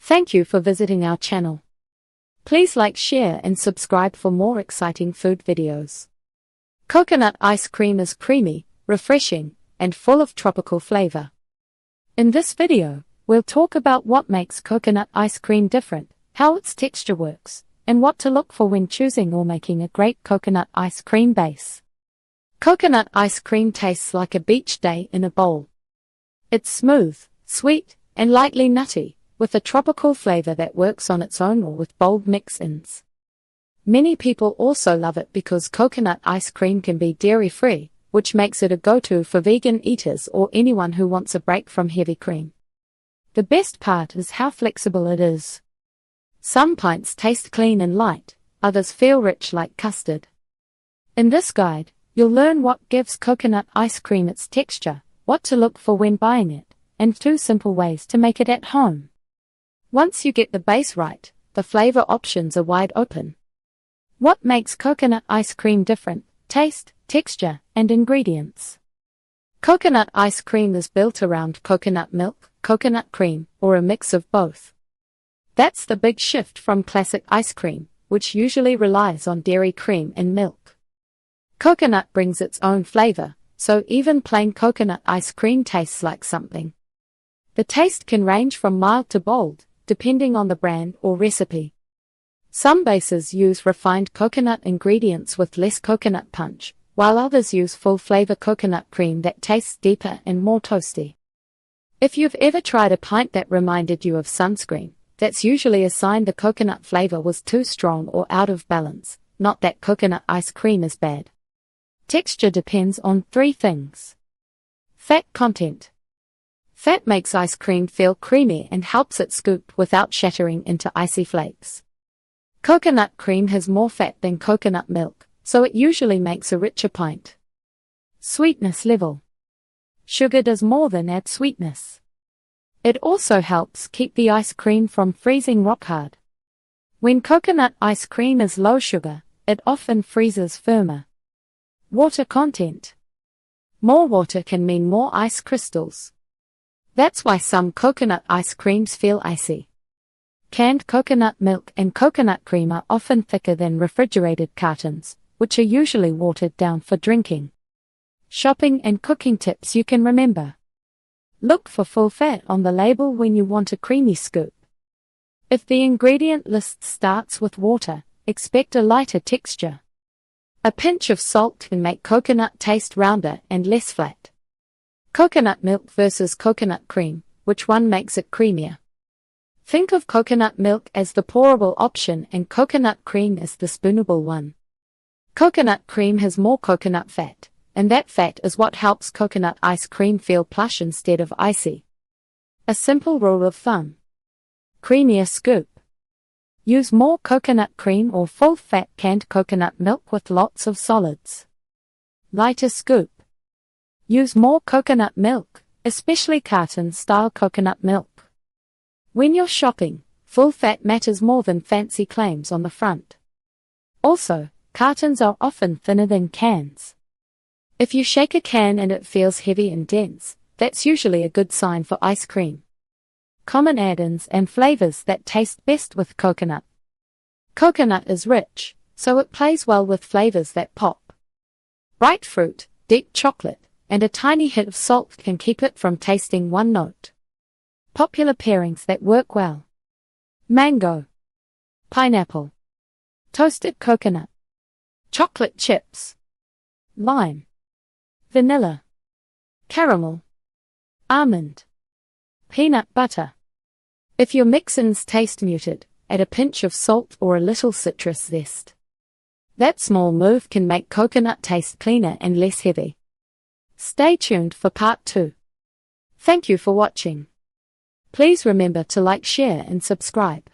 Thank you for visiting our channel. Please like, share and subscribe for more exciting food videos. Coconut ice cream is creamy, refreshing, and full of tropical flavor. In this video, we'll talk about what makes coconut ice cream different, how its texture works, and what to look for when choosing or making a great coconut ice cream base. Coconut ice cream tastes like a beach day in a bowl. It's smooth, sweet, and lightly nutty, with a tropical flavor that works on its own or with bold mix-ins. Many people also love it because coconut ice cream can be dairy-free, which makes it a go-to for vegan eaters or anyone who wants a break from heavy cream. The best part is how flexible it is. Some pints taste clean and light, others feel rich like custard. In this guide, you'll learn what gives coconut ice cream its texture, what to look for when buying it, and 2 simple ways to make it at home. Once you get the base right, the flavor options are wide open. What makes coconut ice cream different? Taste, texture, and ingredients. Coconut ice cream is built around coconut milk, coconut cream, or a mix of both. That's the big shift from classic ice cream, which usually relies on dairy cream and milk. Coconut brings its own flavor, so even plain coconut ice cream tastes like something. The taste can range from mild to bold, depending on the brand or recipe. Some bases use refined coconut ingredients with less coconut punch, while others use full-flavor coconut cream that tastes deeper and more toasty. If you've ever tried a pint that reminded you of sunscreen, that's usually a sign the coconut flavor was too strong or out of balance, not that coconut ice cream is bad. Texture depends on 3 things. Fat content. Fat makes ice cream feel creamy and helps it scoop without shattering into icy flakes. Coconut cream has more fat than coconut milk, so it usually makes a richer pint. Sweetness level. Sugar does more than add sweetness. It also helps keep the ice cream from freezing rock hard. When coconut ice cream is low sugar, it often freezes firmer. Water content. More water can mean more ice crystals. That's why some coconut ice creams feel icy. Canned coconut milk and coconut cream are often thicker than refrigerated cartons, which are usually watered down for drinking. Shopping and cooking tips you can remember. Look for full fat on the label when you want a creamy scoop. If the ingredient list starts with water, expect a lighter texture. A pinch of salt can make coconut taste rounder and less flat. Coconut milk versus coconut cream, which one makes it creamier? Think of coconut milk as the pourable option and coconut cream as the spoonable one. Coconut cream has more coconut fat, and that fat is what helps coconut ice cream feel plush instead of icy. A simple rule of thumb. Creamier scoop. Use more coconut cream or full-fat canned coconut milk with lots of solids. Lighter scoop. Use more coconut milk, especially carton-style coconut milk. When you're shopping, full fat matters more than fancy claims on the front. Also, cartons are often thinner than cans. If you shake a can and it feels heavy and dense, that's usually a good sign for ice cream. Common add-ins and flavors that taste best with coconut. Coconut is rich, so it plays well with flavors that pop. Bright fruit, deep chocolate, and a tiny hit of salt can keep it from tasting one note. Popular pairings that work well. Mango, pineapple, toasted coconut, chocolate chips, lime, vanilla, caramel, almond, peanut butter. If your mix-ins taste muted, add a pinch of salt or a little citrus zest. That small move can make coconut taste cleaner and less heavy. Stay tuned for part 2. Thank you for watching. Please remember to like, share and subscribe.